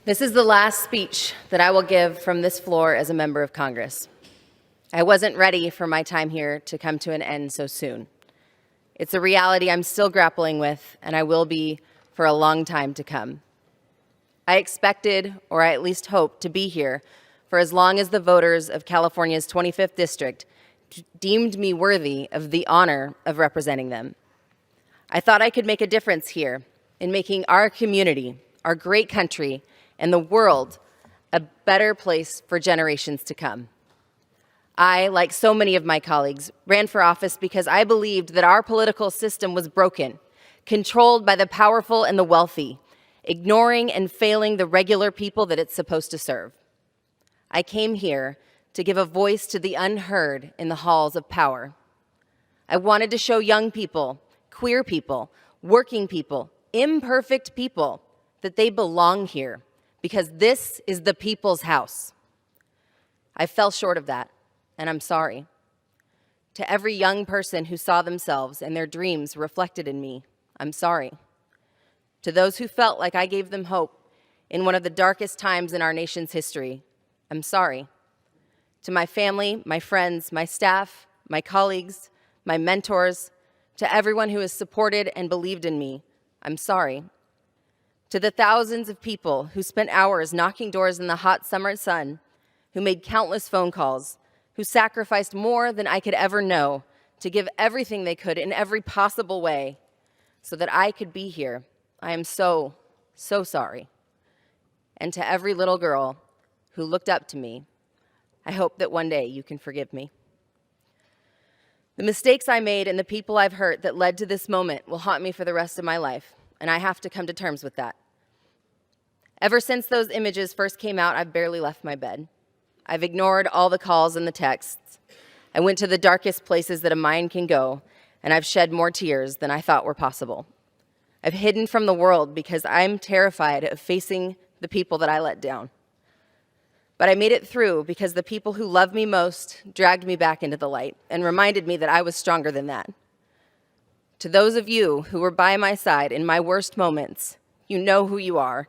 This is the last speech that I will give from this floor as a member of Congress. I wasn't ready for my time here to come to an end so soon. It's a reality I'm still grappling with, and I will be for a long time to come. I expected, or I at least hoped, to be here for as long as the voters of California's 25th district deemed me worthy of the honor of representing them. I thought I could make a difference here in making our community, our great country, and the world a better place for generations to come. I, like so many of my colleagues, ran for office because I believed that our political system was broken, controlled by the powerful and the wealthy, ignoring and failing the regular people that it's supposed to serve. I came here to give a voice to the unheard in the halls of power. I wanted to show young people, queer people, working people, imperfect people, that they belong here, because this is the people's house. I fell short of that, and I'm sorry. To every young person who saw themselves and their dreams reflected in me, I'm sorry. To those who felt like I gave them hope in one of the darkest times in our nation's history, I'm sorry. To my family, my friends, my staff, my colleagues, my mentors, to everyone who has supported and believed in me, I'm sorry. To the thousands of people who spent hours knocking doors in the hot summer sun, who made countless phone calls, who sacrificed more than I could ever know to give everything they could in every possible way so that I could be here, I am so, so sorry. And to every little girl who looked up to me, I hope that one day you can forgive me. The mistakes I made and the people I've hurt that led to this moment will haunt me for the rest of my life, and I have to come to terms with that. Ever since those images first came out, I've barely left my bed. I've ignored all the calls and the texts. I went to the darkest places that a mind can go, and I've shed more tears than I thought were possible. I've hidden from the world because I'm terrified of facing the people that I let down. But I made it through because the people who loved me most dragged me back into the light and reminded me that I was stronger than that. To those of you who were by my side in my worst moments, you know who you are.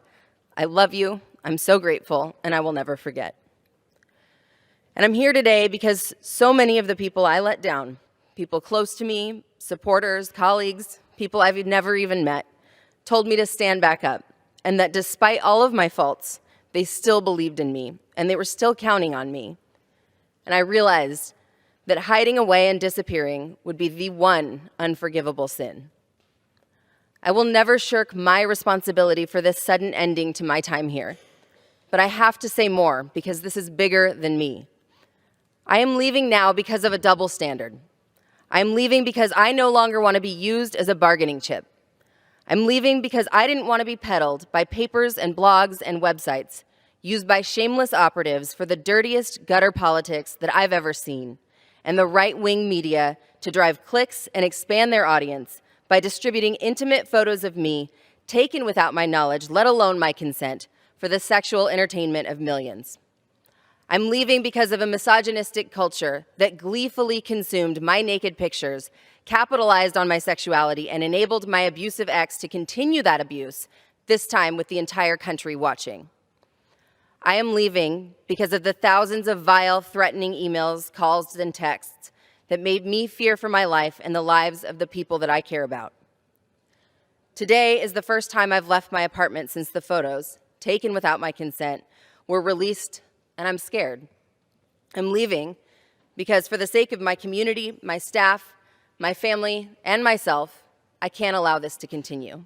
I love you, I'm so grateful, and I will never forget. And I'm here today because so many of the people I let down, people close to me, supporters, colleagues, people I've never even met, told me to stand back up, and that despite all of my faults, they still believed in me, and they were still counting on me. And I realized that hiding away and disappearing would be the one unforgivable sin. I will never shirk my responsibility for this sudden ending to my time here, but I have to say more because this is bigger than me. I am leaving now because of a double standard. I am leaving because I no longer want to be used as a bargaining chip. I'm leaving because I didn't want to be peddled by papers and blogs and websites used by shameless operatives for the dirtiest gutter politics that I've ever seen, and the right-wing media to drive clicks and expand their audience by distributing intimate photos of me taken without my knowledge, let alone my consent, for the sexual entertainment of millions. I'm leaving because of a misogynistic culture that gleefully consumed my naked pictures, capitalized on my sexuality, and enabled my abusive ex to continue that abuse, this time with the entire country watching. I am leaving because of the thousands of vile, threatening emails, calls, and texts that made me fear for my life and the lives of the people that I care about. Today is the first time I've left my apartment since the photos, taken without my consent, were released, and I'm scared. I'm leaving because for the sake of my community, my staff, my family, and myself, I can't allow this to continue.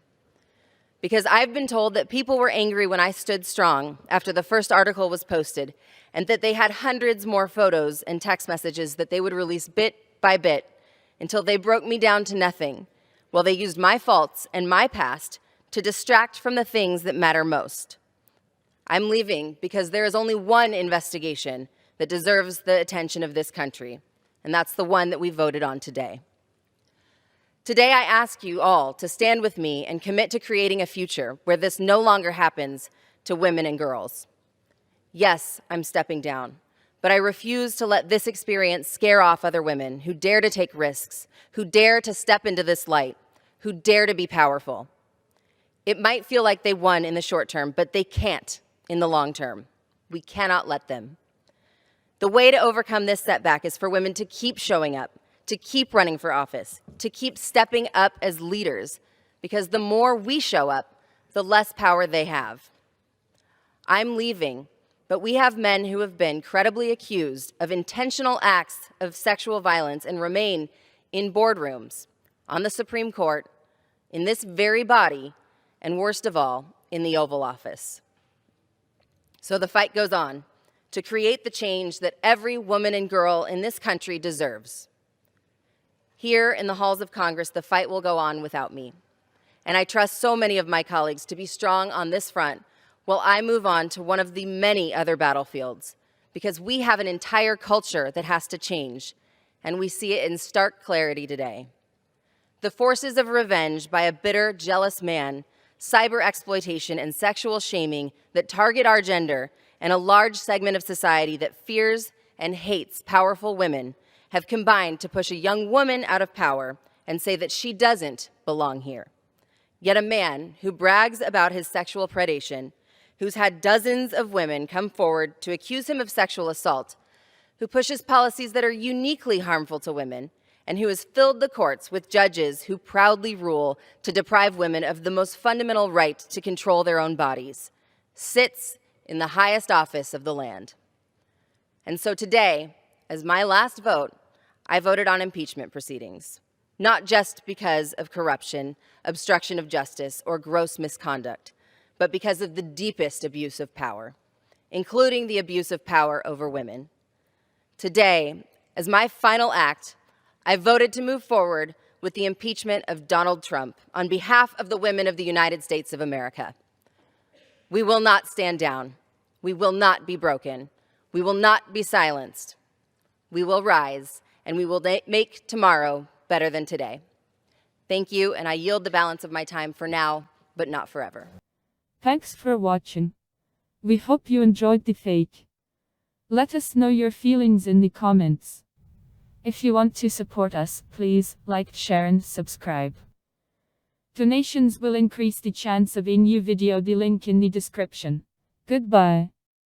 Because I've been told that people were angry when I stood strong after the first article was posted, and that they had hundreds more photos and text messages that they would release bit by bit until they broke me down to nothing, while they used my faults and my past to distract from the things that matter most. I'm leaving because there is only one investigation that deserves the attention of this country, and that's the one that we voted on today. Today, I ask you all to stand with me and commit to creating a future where this no longer happens to women and girls. Yes, I'm stepping down, but I refuse to let this experience scare off other women who dare to take risks, who dare to step into this light, who dare to be powerful. It might feel like they won in the short term, but they can't. in the long term. We cannot let them. The way to overcome this setback is for women to keep showing up, to keep running for office, to keep stepping up as leaders, because the more we show up, the less power they have. I'm leaving, but we have men who have been credibly accused of intentional acts of sexual violence and remain in boardrooms, on the Supreme Court, in this very body, and worst of all, in the Oval Office. So the fight goes on to create the change that every woman and girl in this country deserves. Here in the halls of Congress, the fight will go on without me. And I trust so many of my colleagues to be strong on this front while I move on to one of the many other battlefields, because we have an entire culture that has to change, and we see it in stark clarity today. The forces of revenge by a bitter, jealous man, cyber exploitation, and sexual shaming that target our gender and a large segment of society that fears and hates powerful women have combined to push a young woman out of power and say that she doesn't belong here. Yet a man who brags about his sexual predation, who's had dozens of women come forward to accuse him of sexual assault, who pushes policies that are uniquely harmful to women, and who has filled the courts with judges who proudly rule to deprive women of the most fundamental right to control their own bodies, sits in the highest office of the land. And so today, as my last vote, I voted on impeachment proceedings, not just because of corruption, obstruction of justice, or gross misconduct, but because of the deepest abuse of power, including the abuse of power over women. Today, as my final act, I voted to move forward with the impeachment of Donald Trump on behalf of the women of the United States of America. We will not stand down. We will not be broken. We will not be silenced. We will rise, and we will make tomorrow better than today. Thank you, and I yield the balance of my time for now, but not forever. Thanks for watching. We hope you enjoyed the fake. Let us know your feelings in the comments. If you want to support us, please like, share and subscribe. Donations will increase the chance of a new video. The link in the description. Goodbye.